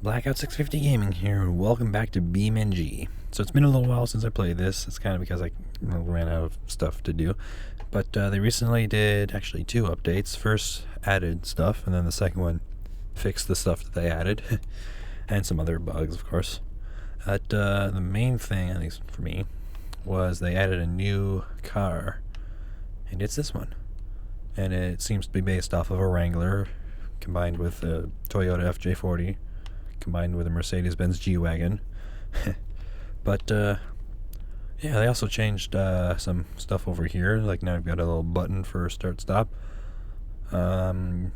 Blackout 650 Gaming here, and welcome back to BeamNG. So it's been a little while since I played this. It's kind of because I ran out of stuff to do. But they recently did actually two updates. First added stuff, and then the second one fixed the stuff that they added. And some other bugs, of course. But the main thing, at least for me, was they added a new car. And it's this one. And it seems to be based off of a Wrangler combined with a Toyota FJ40. Combined with a Mercedes-Benz G-Wagon. But, yeah, they also changed some stuff over here. Like, now I've got a little button for start-stop. The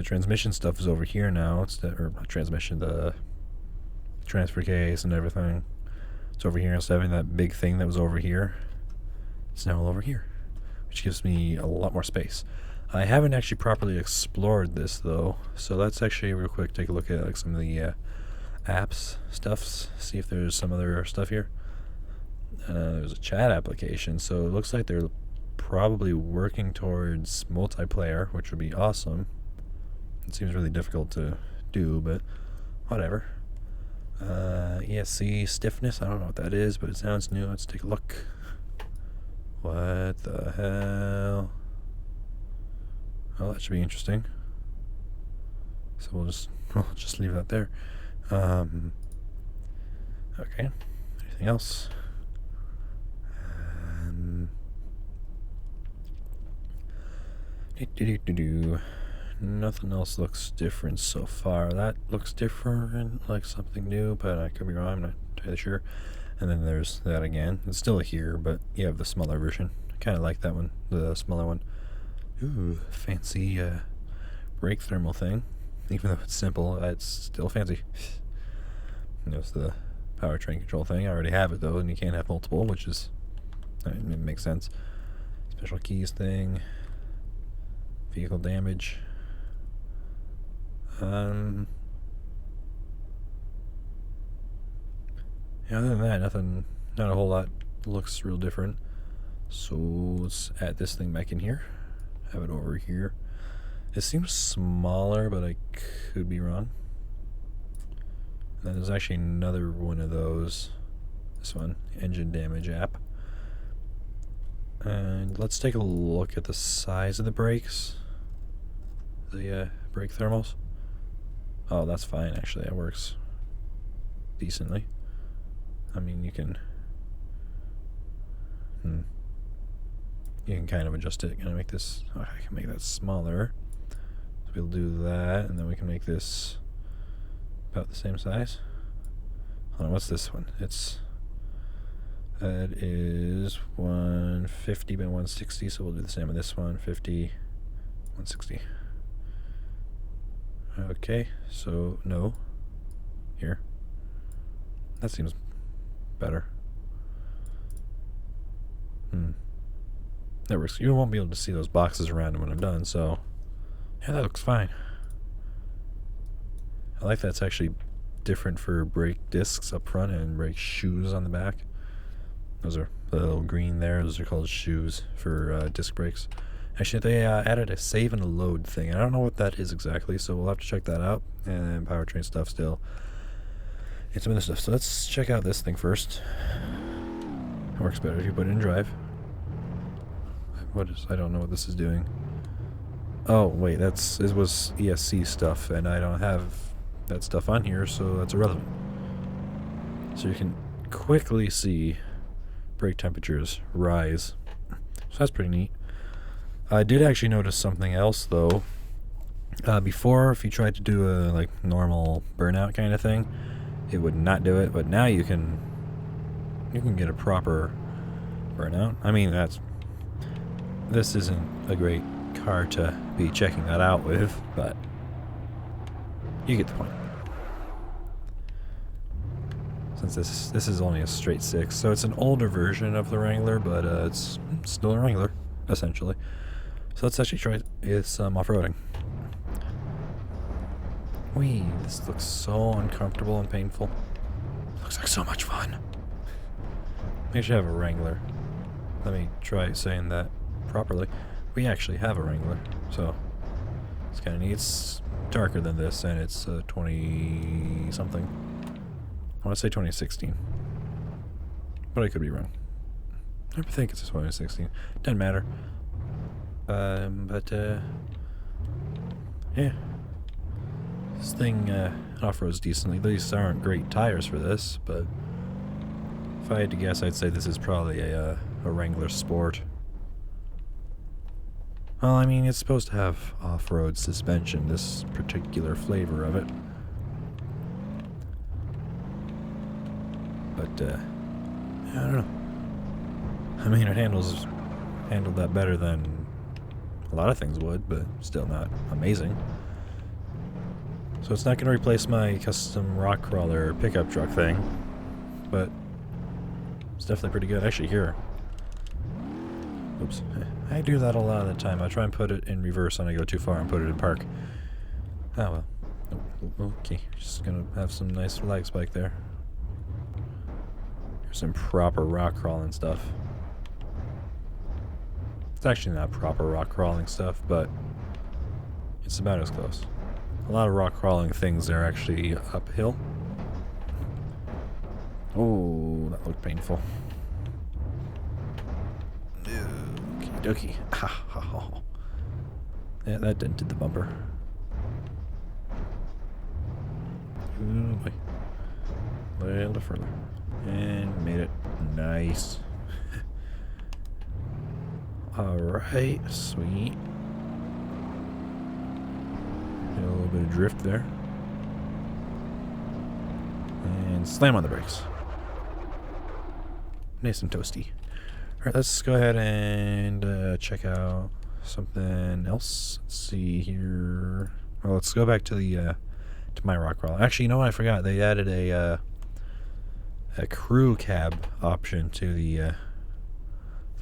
transmission stuff is over here now. Or not transmission, the transfer case and everything. It's over here instead of having that big thing that was over here. It's now all over here, which gives me a lot more space. I haven't actually properly explored this though, so let's actually real quick take a look at like some of the apps stuffs, see if there's some other stuff here. There's a chat application, so it looks like they're probably working towards multiplayer, which would be awesome. It seems really difficult to do, but whatever. ESC stiffness, I don't know what that is, but it sounds new. Let's take a look. What the hell? Well, that should be interesting. So we'll just leave that there. Okay. Anything else? Nothing else looks different so far. That looks different, like something new, but I could be wrong. I'm not entirely sure. And then there's that again. It's still here, but you have the smaller version. I kind of like that one, the smaller one. Ooh, fancy brake thermal thing. Even though it's simple, it's still fancy. There's the powertrain control thing. I already have it though, and you can't have multiple, which is, it makes sense. Special keys thing. Vehicle damage. Yeah, other than that, not a whole lot looks real different. So let's add this thing back in here. Have it over here. It seems smaller, but I could be wrong. And then there's actually another one of those. This one, engine damage app. And let's take a look at the size of the brakes. The brake thermals. Oh, that's fine actually. That works decently. I mean, you can kind of adjust it. Can I make this? Oh, I can make that smaller. So we'll do that, and then we can make this about the same size. Hold on, what's this one? That is 150 by 160, so we'll do the same with this one. 50, 160. Okay, so no. Here. That seems better. That works. You won't be able to see those boxes around when I'm done, so yeah, that looks fine. I like that's actually different for brake discs up front and brake shoes on the back. Those are the little green there. Those are called shoes for disc brakes. Actually, they added a save and a load thing. I don't know what that is exactly, so we'll have to check that out. And powertrain stuff still. And some other stuff. So let's check out this thing first. It works better if you put it in drive. I don't know what this is doing. Oh, wait, it was ESC stuff, and I don't have that stuff on here, so that's irrelevant. So you can quickly see brake temperatures rise. So that's pretty neat. I did actually notice something else, though. Before, if you tried to do a like normal burnout kind of thing, it would not do it, but now you can get a proper burnout. I mean, this isn't a great car to be checking that out with, but you get the point. Since this is only a straight 6, so it's an older version of the Wrangler, but it's still a Wrangler, essentially. So let's actually try some off-roading. Whee, this looks so uncomfortable and painful. Looks like so much fun. We actually have a Wrangler. Let me try saying that properly. We actually have a Wrangler, so it's kind of neat. It's darker than this, and it's 20 something. I want to say 2016, but I could be wrong. I think it's 2016. Doesn't matter. Yeah. This thing off-roads decently. These aren't great tires for this, but if I had to guess, I'd say this is probably a Wrangler Sport. Well, I mean, it's supposed to have off-road suspension, this particular flavor of it. But, yeah, I don't know. I mean, it handled that better than a lot of things would, but still not amazing. So it's not going to replace my custom rock crawler pickup truck thing, but it's definitely pretty good. Actually, here. Oops. I do that a lot of the time. I try and put it in reverse when I go too far and put it in park. Oh well. Oh, okay. Just gonna have some nice lag spike there. Here's some proper rock crawling stuff. It's actually not proper rock crawling stuff, but it's about as close. A lot of rock crawling things are actually uphill. Oh, that looked painful. Okie dokie. Ha ha ha. Yeah, that dented the bumper. Ooh boy. A little further. And made it. Nice. Alright, sweet. A little bit of drift there. And slam on the brakes. Nice and toasty. Alright, let's go ahead and check out something else. Let's see here. Well, let's go back to the to my rock crawl. Actually, you know what? I forgot. They added a crew cab option to the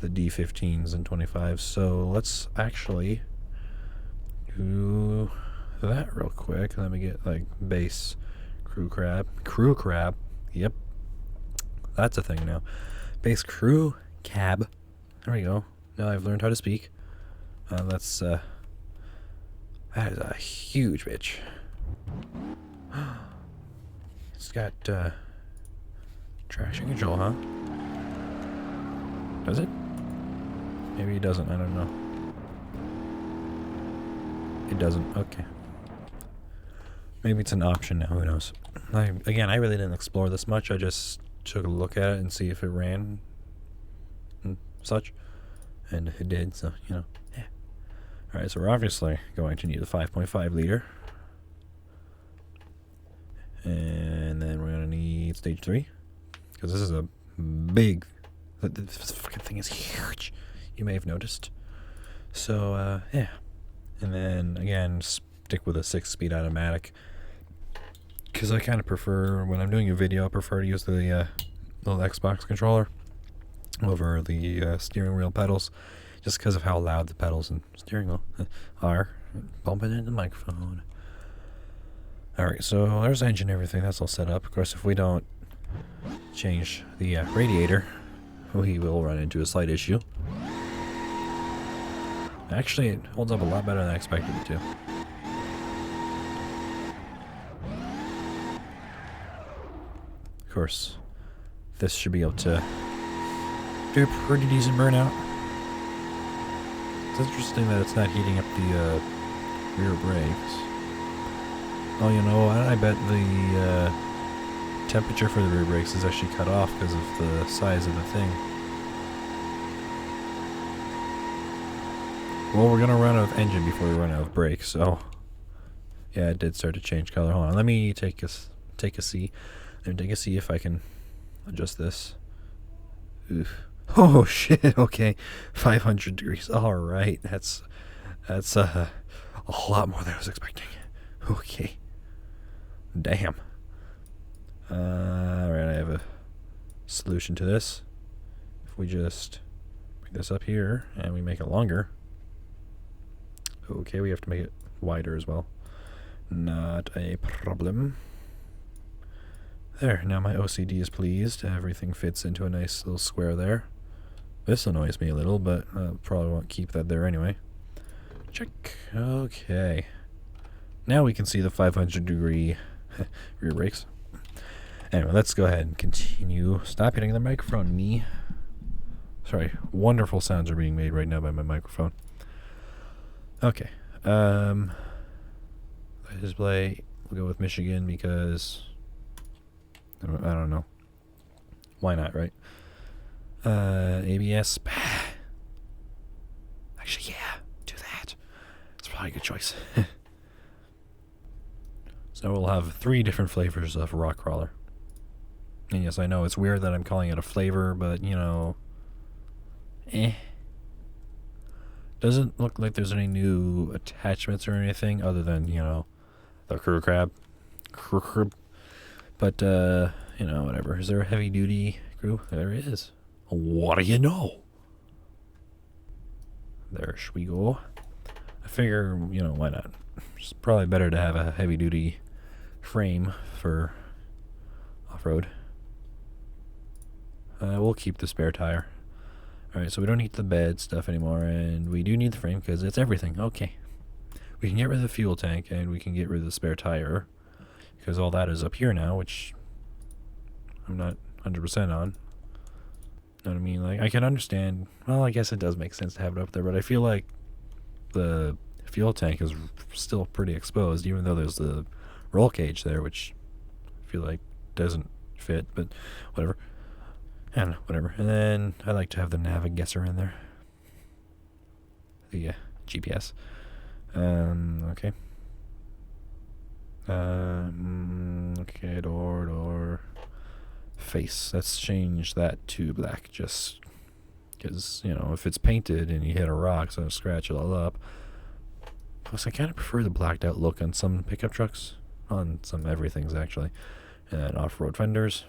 D15s and 25s. So let's actually do that real quick. Let me get like base crew crab. Yep, that's a thing now. Base crew cab. There we go. Now I've learned how to speak. That is a huge bitch. It's got traction control, huh? Does it? Maybe it doesn't. I don't know. It doesn't. Okay. Maybe it's an option now. Who knows? Again, I really didn't explore this much. I just took a look at it and see if it ran and such. And it did, so, you know. Yeah. Alright, so we're obviously going to need a 5.5 liter. And then we're going to need stage 3. Because this is a big... This fucking thing is huge. You may have noticed. So, yeah. And then, again, stick with a 6-speed automatic. Because I kind of prefer, when I'm doing a video, I prefer to use the little Xbox controller over the steering wheel pedals. Just because of how loud the pedals and steering wheel are. Bumping into the microphone. Alright, so there's the engine and everything. That's all set up. Of course, if we don't change the radiator, we will run into a slight issue. Actually, it holds up a lot better than I expected it to. Of course, this should be able to do a pretty decent burnout. It's interesting that it's not heating up the rear brakes. Oh, you know what? I bet the temperature for the rear brakes is actually cut off because of the size of the thing. Well, we're gonna run out of engine before we run out of brakes, so yeah, it did start to change color. Hold on, let me take a see. Let me take a see if I can adjust this. Oof. Oh shit! Okay, 500 degrees. All right, that's a lot more than I was expecting. Okay, damn. All right, I have a solution to this. If we just bring this up here and we make it longer. Okay, we have to make it wider as well. Not a problem. There, now my OCD is pleased. Everything fits into a nice little square there. This annoys me a little, but probably won't keep that there anyway. Check. Okay. Now we can see the 500-degree rear brakes. Anyway, let's go ahead and continue. Stop hitting the microphone, me. Sorry, wonderful sounds are being made right now by my microphone. Okay. Display, we'll go with Michigan because I don't know. Why not, right? ABS. Actually, yeah, do that. It's probably a good choice. So we'll have 3 different flavors of rock crawler. And yes, I know it's weird that I'm calling it a flavor, but you know, doesn't look like there's any new attachments or anything other than, you know, the crew crab. But, you know, whatever. Is there a heavy duty crew? There is. What do you know? There we go. I figure, you know, why not? It's probably better to have a heavy duty frame for off-road. We'll keep the spare tire. Alright, so we don't need the bed stuff anymore, and we do need the frame because it's everything. Okay. We can get rid of the fuel tank, and we can get rid of the spare tire, because all that is up here now, which I'm not 100% on. Know what I mean? Like, I can understand, well, I guess it does make sense to have it up there, but I feel like the fuel tank is still pretty exposed, even though there's the roll cage there, which I feel like doesn't fit, but whatever. I don't know, whatever. And then I like to have the navigator in there. The GPS. Okay. Okay, door. Face. Let's change that to black, just because, you know, if it's painted and you hit a rock, so it'll scratch it all up. Plus, I kind of prefer the blacked out look on some pickup trucks. On some everything's, actually. And then off-road fenders.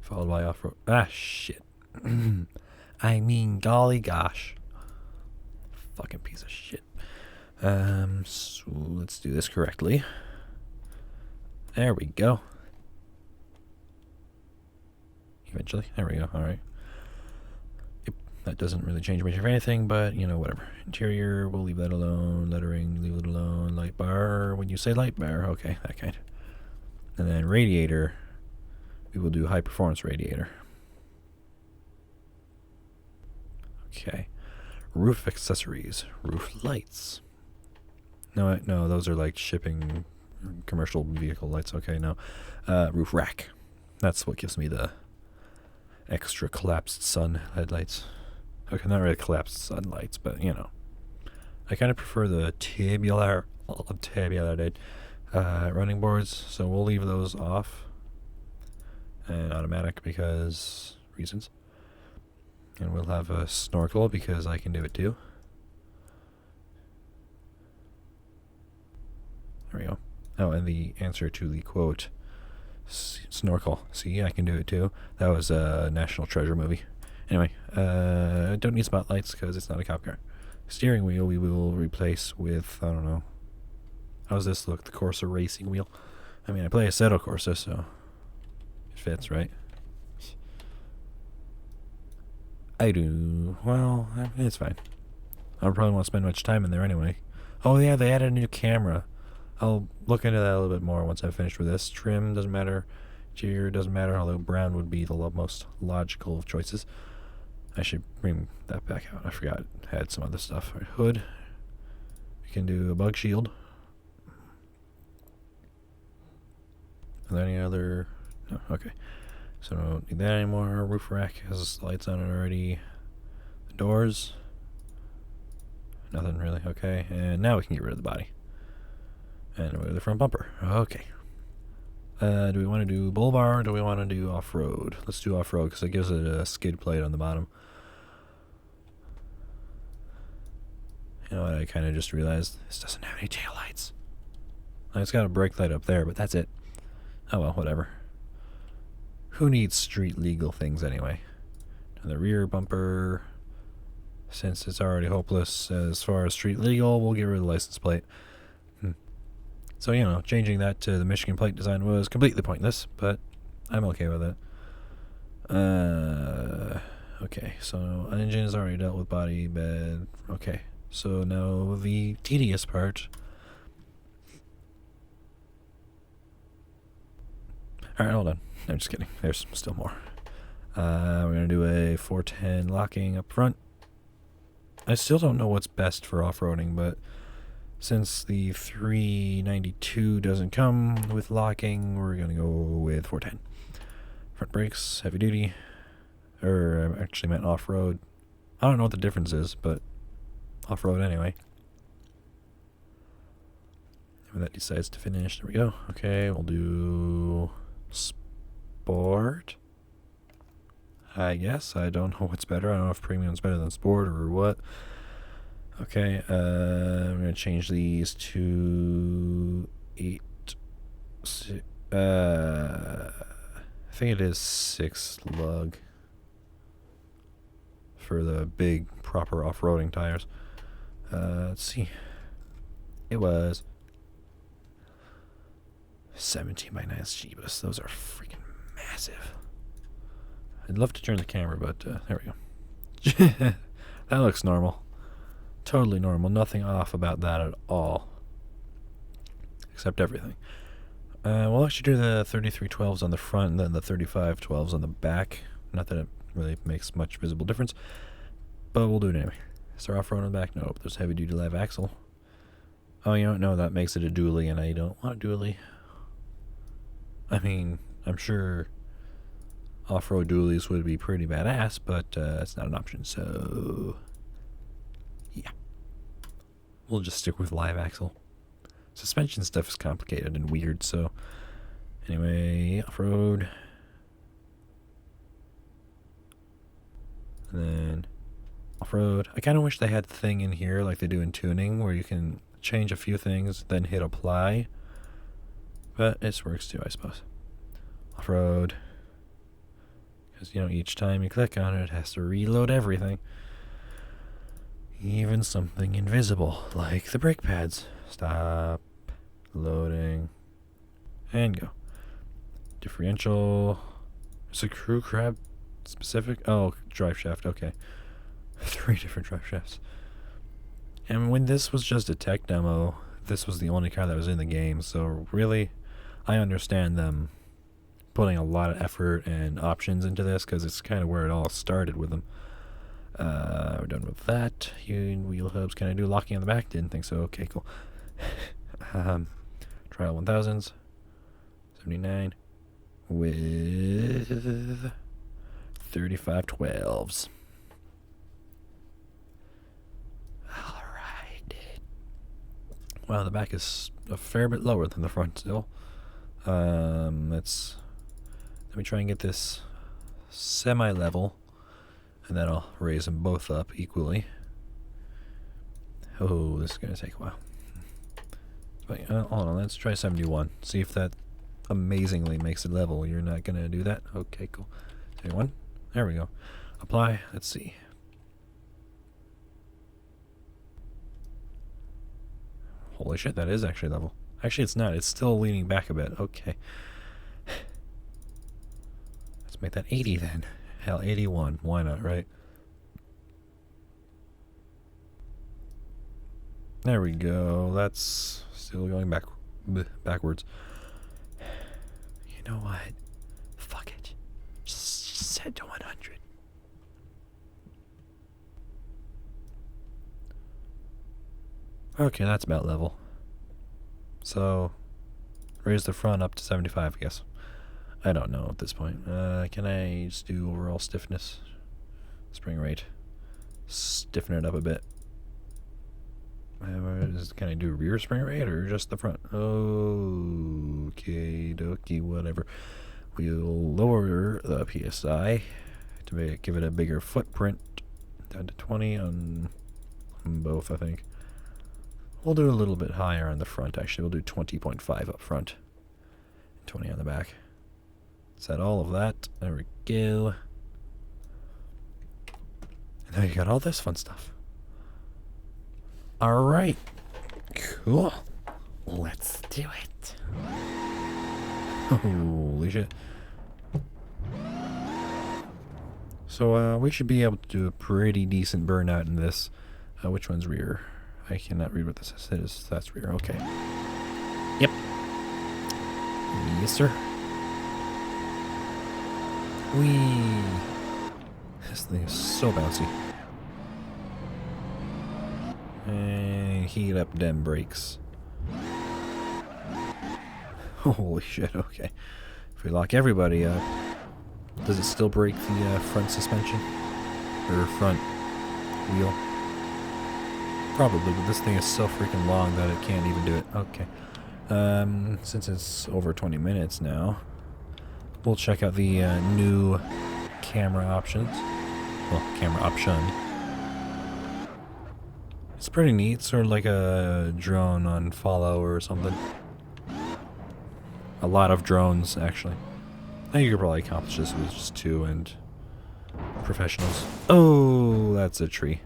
Followed by off-road. Ah, shit. I mean, golly gosh. Fucking piece of shit. So let's do this correctly. There we go. Eventually. There we go. Alright. Yep. That doesn't really change much of anything, but, you know, whatever. Interior, we'll leave that alone. Lettering, leave it alone. Light bar. When you say light bar, okay, that kind. And then radiator. We will do high performance radiator. Okay. Roof accessories. Roof lights. No, those are like shipping commercial vehicle lights. Okay, no. Roof rack. That's what gives me the extra collapsed sun headlights. Okay, not really collapsed sun lights, but you know. I kind of prefer the tabular running boards, so we'll leave those off. And automatic because reasons. And we'll have a snorkel because I can do it too. There we go. Oh, and the answer to the quote, snorkel. See, I can do it too. That was a National Treasure movie. Anyway, don't need spotlights because it's not a cop car. Steering wheel we will replace with, I don't know. How's this look? The Corsa racing wheel. I mean, I play Assetto Corsa, so it fits, right? I do. Well, it's fine. I probably won't spend much time in there anyway. Oh yeah, they added a new camera. I'll look into that a little bit more once I'm finished with this. Trim doesn't matter. Interior doesn't matter, although brown would be the most logical of choices. I should bring that back out. I forgot it had some other stuff. Right, hood. We can do a bug shield. Are there any other? No, okay. So I don't need that anymore. Roof rack has lights on it already. The doors. Nothing really. Okay. And now we can get rid of the body. And the front bumper. Okay. Do we want to do bull bar or do we want to do off-road? Let's do off-road because it gives it a skid plate on the bottom. You know what? I kind of just realized this doesn't have any taillights. It's got a brake light up there, but that's it. Oh well, whatever. Who needs street legal things anyway? And the rear bumper, since it's already hopeless as far as street legal, we'll get rid of the license plate. So, you know, changing that to the Michigan plate design was completely pointless, but I'm okay with it. Okay, so engine is already dealt with, body, bed. Okay, So now the tedious part. Alright, hold on. I'm just kidding. There's still more. We're going to do a 410 locking up front. I still don't know what's best for off-roading, but since the 392 doesn't come with locking, we're going to go with 410. Front brakes, heavy duty. Or I actually meant off-road. I don't know what the difference is, but off-road anyway. If that decides to finish, there we go. Okay, we'll do sport. I guess. I don't know what's better. I don't know if premium's better than sport or what. Okay, I'm going to change these to 8. I think it is 6 lug for the big, proper off-roading tires. Let's see. It was 17 by 9 Jeebus. Those are freaking massive. I'd love to turn the camera, but there we go. That looks normal. Totally normal. Nothing off about that at all. Except everything. We'll actually do the 3312s on the front and then the 3512s on the back. Not that it really makes much visible difference, but we'll do it anyway. Is there off-road on the back? Nope. There's heavy duty live axle. Oh, you don't know, that makes it a dually, and I don't want a dually. I mean, I'm sure off-road dualies would be pretty badass, but it's not an option, so yeah. We'll just stick with live axle. Suspension stuff is complicated and weird, so anyway, off-road. And then off-road. I kind of wish they had the thing in here like they do in tuning where you can change a few things, then hit apply. But it works too, I suppose. Off-road. Because, you know, each time you click on it, it has to reload everything. Even something invisible, like the brake pads. Stop. Loading. And go. Differential. Is a crew crab specific? Oh, drive shaft, okay. 3 different drive shafts. And when this was just a tech demo, this was the only car that was in the game, so really, I understand them putting a lot of effort and options into this, because it's kind of where it all started with them. We're done with that. Wheel hubs, can I do locking on the back? Didn't think so. Okay, cool. Trial 1000s. 79. With 3512s. Alright. Wow, the back is a fair bit lower than the front still. Let me try and get this semi-level, and then I'll raise them both up equally. Oh, this is going to take a while. But, hold on, let's try 71. See if that amazingly makes it level. You're not going to do that? Okay, cool. 71. There we go. Apply. Let's see. Holy shit, that is actually level. Actually, it's not. It's still leaning back a bit. Okay. Let's make that 80 then. Hell, 81. Why not, right? There we go. That's still going backwards. You know what? Fuck it. Just set to 100. Okay, that's about level. So, raise the front up to 75, I guess. I don't know at this point. Can I just do overall stiffness? Spring rate. Stiffen it up a bit. Can I do rear spring rate or just the front? Okay, dokie, whatever. We'll lower the PSI to give it a bigger footprint. Down to 20 on both, I think. We'll do a little bit higher on the front, actually. We'll do 20.5 up front. 20 on the back. Set all of that. There we go. And now you got all this fun stuff. Alright. Cool. Let's do it. Holy shit. So, we should be able to do a pretty decent burnout in this. Which one's rear? I cannot read what this says. That's rear. Okay. Yep. Yes, sir. Whee! This thing is so bouncy. And heat up them brakes. Holy shit, okay. If we lock everybody up, does it still break the front suspension? Or front wheel? Probably, but this thing is so freaking long that it can't even do it. Okay. Since it's over 20 minutes now, we'll check out the new camera options. Well, camera option. It's pretty neat, sort of like a drone on Follow or something. A lot of drones, actually. I think you could probably accomplish this with just 2 and professionals. Oh, that's a tree.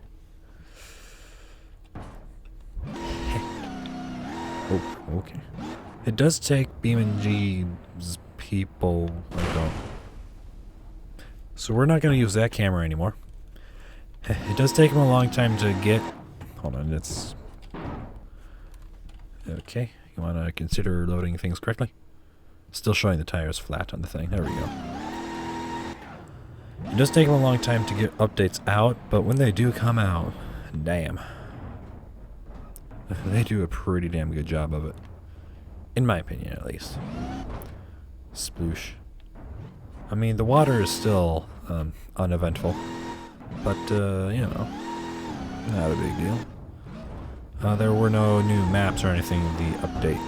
Oh, okay. It does take BeamNG's people. I don't. So we're not going to use that camera anymore. It does take them a long time to get. Hold on, it's okay. You want to consider loading things correctly? Still showing the tires flat on the thing. There we go. It does take them a long time to get updates out, but when they do come out, damn. They do a pretty damn good job of it. In my opinion, at least. Sploosh. I mean, the water is still uneventful, but, you know, not a big deal. There were no new maps or anything in the update.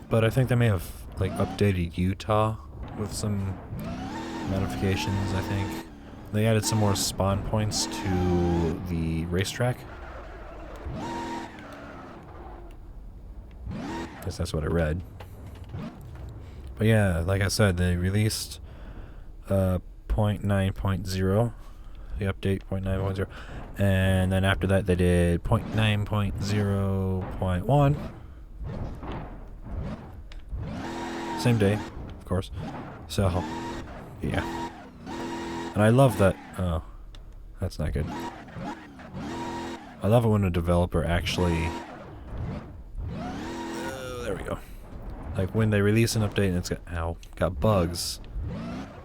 But I think they may have, like, updated Utah with some modifications, I think. They added some more spawn points to the racetrack. I guess that's what I read. But yeah, like I said, they released 0.9.0, the update 0.9.0, and then after that they did 0.9.0.1. Same day, of course. So, yeah. And I love that. Oh, that's not good. I love it when a developer actually. There we go. Like when they release an update and it's got bugs,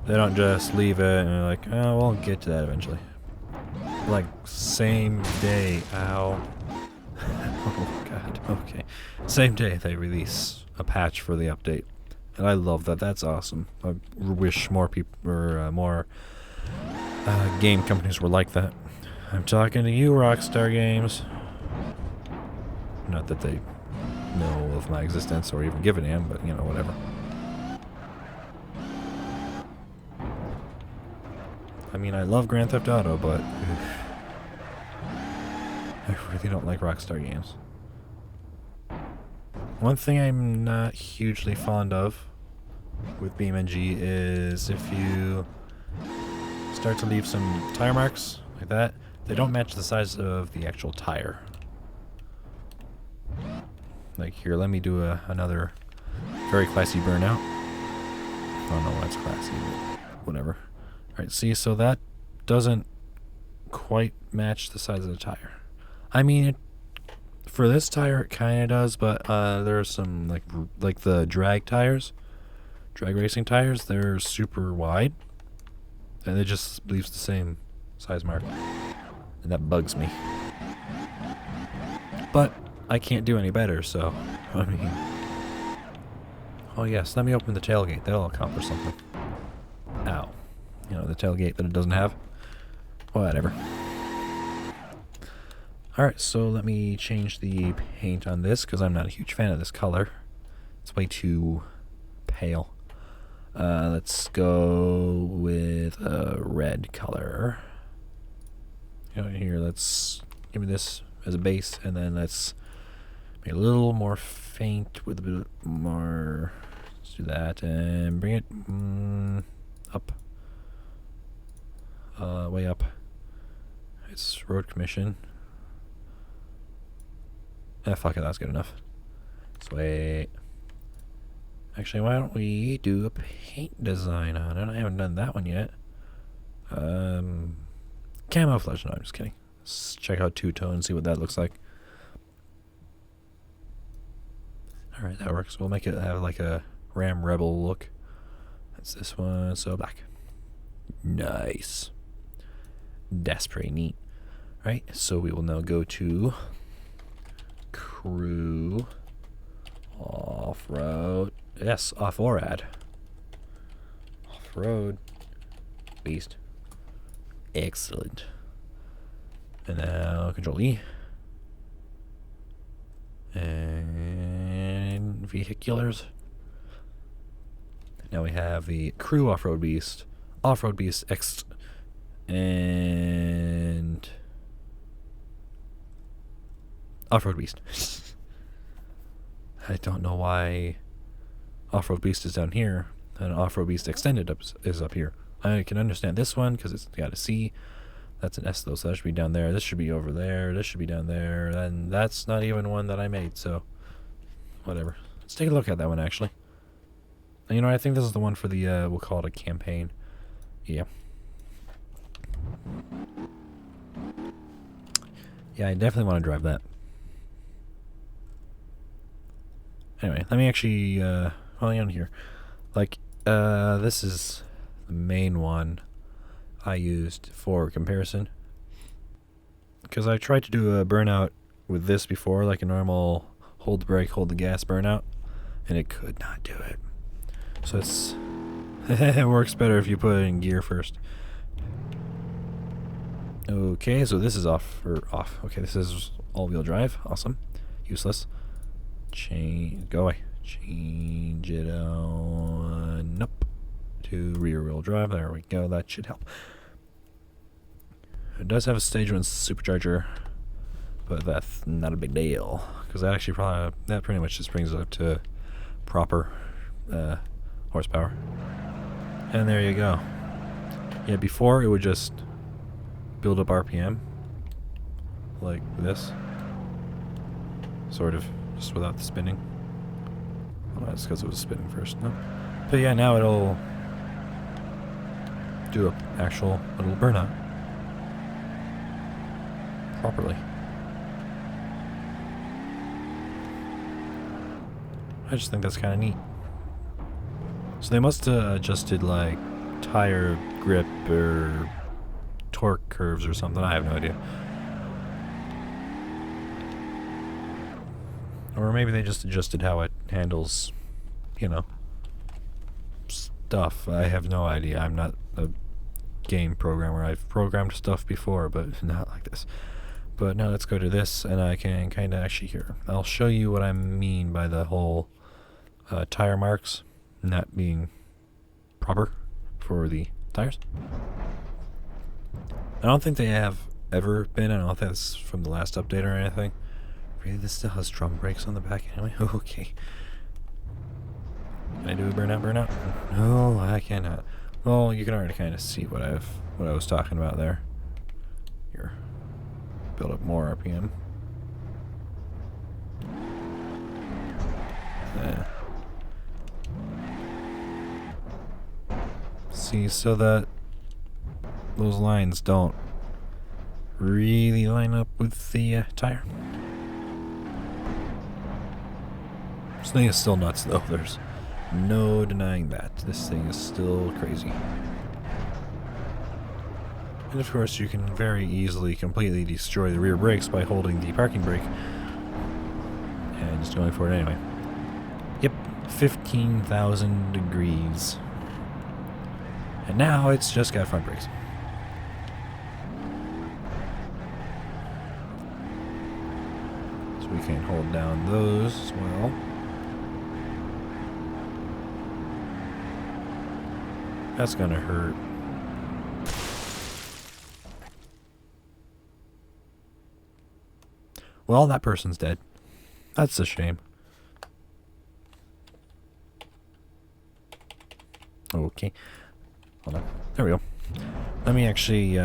they don't just leave it and they're like, oh, we'll get to that eventually. Like same day, ow. Oh god, okay. Same day they release a patch for the update. And I love that. That's awesome. I wish more people or more game companies were like that. I'm talking to you, Rockstar Games. Not that they know of my existence or even give a damn, but you know, whatever. I mean, I love Grand Theft Auto, but I really don't like Rockstar Games. One thing I'm not hugely fond of with BeamNG is if you start to leave some tire marks like that, they don't match the size of the actual tire. Like here, let me do another very classy burnout. I don't know why it's classy, but whatever. Alright, see, so that doesn't quite match the size of the tire. I mean, for this tire it kind of does, but there are some, like the drag tires, drag racing tires, they're super wide. And it just leaves the same size mark. And that bugs me. But I can't do any better, so, I mean. Oh yes, let me open the tailgate. That'll accomplish something. Ow. You know, the tailgate that it doesn't have. Whatever. Alright, so let me change the paint on this, because I'm not a huge fan of this color. It's way too pale. Let's go with a red color. Here, let's give me this as a base, and then let's make it a little more faint with a bit more. Let's do that, and bring it up. Way up. It's Road Commission. Fuck it, that's good enough. Sweet. Actually, why don't we do a paint design on it? I haven't done that one yet. Camouflage. No, I'm just kidding. Let's check out two-tone, see what that looks like. Alright, that works. We'll make it have like a Ram Rebel look. That's this one, so black. Nice. That's pretty neat. Alright, so we will now go to crew, off-road. Yes, off-ORAD. Off-road. Beast. Excellent. And now Control E. And vehiculars. Now we have the crew off-road beast X, and off-road beast. I don't know why off-road beast is down here and off-road beast extended is up here. I can understand this one because it's got a C. That's an S though, so that should be down there. This should be over there. This should be down there. And that's not even one that I made, so whatever. Let's take a look at that one, actually. And you know, I think this is the one for the, we'll call it a campaign. Yeah. Yeah, I definitely want to drive that. Anyway, let me actually, while you're on here, like, this is the main one I used for comparison, because I tried to do a burnout with this before, like a normal hold the brake, hold the gas burnout, and it could not do it. So it's it works better if you put it in gear first. Okay, so this is off. Okay, this is all-wheel drive. Awesome. Useless. Go away. Change it on up to rear-wheel drive. There we go. That should help. It does have a stage 1 supercharger, but that's not a big deal, because that actually that pretty much just brings it up to proper horsepower. And there you go. Yeah, before it would just build up RPM like this, sort of, just without the spinning. Well, that's because it was spinning first. No, but yeah, now it'll do an actual little burnout properly. I just think that's kind of neat. So they must have adjusted like tire grip or torque curves or something. I have no idea. Or maybe they just adjusted how it handles, you know, stuff. I have no idea. I'm not a game programmer. I've programmed stuff before, but not like this. But now let's go to this, and I can kind of actually here. I'll show you what I mean by the whole tire marks not being proper for the tires. I don't think they have ever been. I don't know if that's from the last update or anything. Really, this still has drum brakes on the back anyway. Okay. Can I do a burnout? No, I cannot. Well, you can already kind of see what I was talking about there. Here. Build up more RPM. See, so that those lines don't really line up with the tire. This thing is still nuts, though. There's no denying that. This thing is still crazy. And of course, you can very easily completely destroy the rear brakes by holding the parking brake and just going for it anyway. Yep, 15,000 degrees. And now it's just got front brakes. So we can hold down those as well. That's gonna hurt. Well, that person's dead. That's a shame. Okay. Hold on. There we go. Let me actually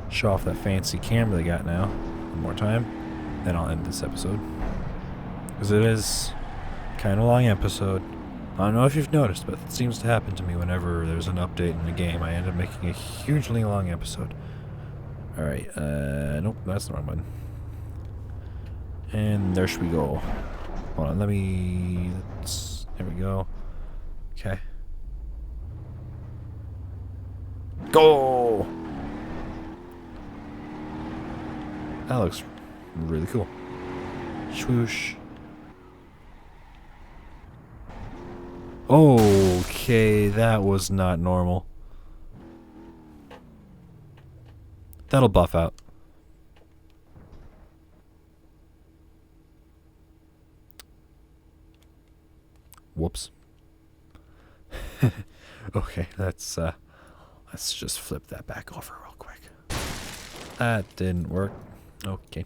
show off that fancy camera they got now one more time. Then I'll end this episode. Because it is kind of a long episode. I don't know if you've noticed, but it seems to happen to me whenever there's an update in the game. I end up making a hugely long episode. Alright, nope, that's the wrong button. And there we go. Hold on, there we go. Okay. Go! That looks really cool. Swoosh. Okay, that was not normal. That'll buff out. Whoops. Okay, let's just flip that back over real quick. That didn't work. Okay. A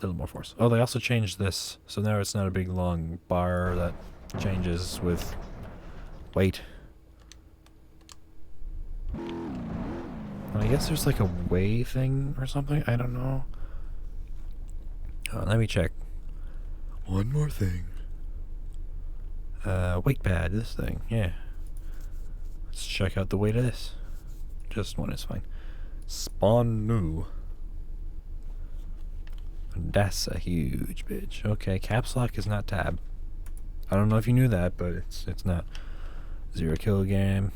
little more force. Oh, they also changed this. So now it's not a big long bar that changes with weight. I guess there's like a weigh thing or something. I don't know. Let me check. One more thing. Weight pad, this thing. Yeah. Let's check out the weight of this. Just one is fine. Spawn new. That's a huge bitch. Okay, caps lock is not tab. I don't know if you knew that, but it's not. 0 kilograms.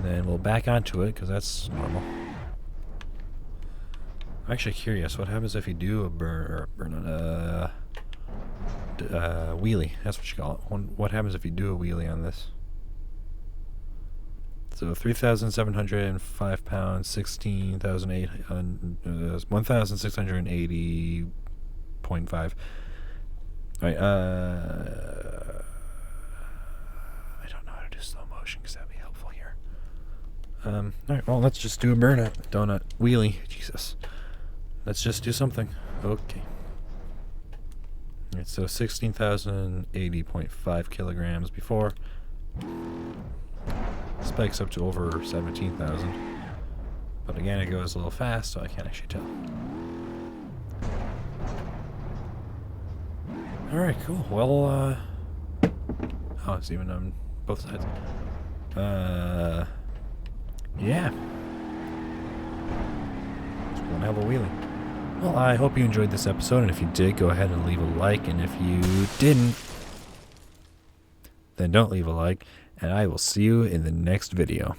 Then we'll back onto it because that's normal. I'm actually curious. What happens if you do a wheelie? That's what you call it. What happens if you do a wheelie on this? So 3,705 pounds, 1,680.5. Alright, I don't know how to do slow motion because that'd be helpful here. Alright, well, let's just do a burnout. Donut wheelie. Jesus. Let's just do something. Okay. Alright, so 16,080.5 kilograms before. Spikes up to over 17,000. But again, it goes a little fast, so I can't actually tell. Alright, cool. Well, oh, it's even on both sides. Yeah. It's one hell of a wheelie. Well, I hope you enjoyed this episode, and if you did, go ahead and leave a like, and if you didn't, then don't leave a like, and I will see you in the next video.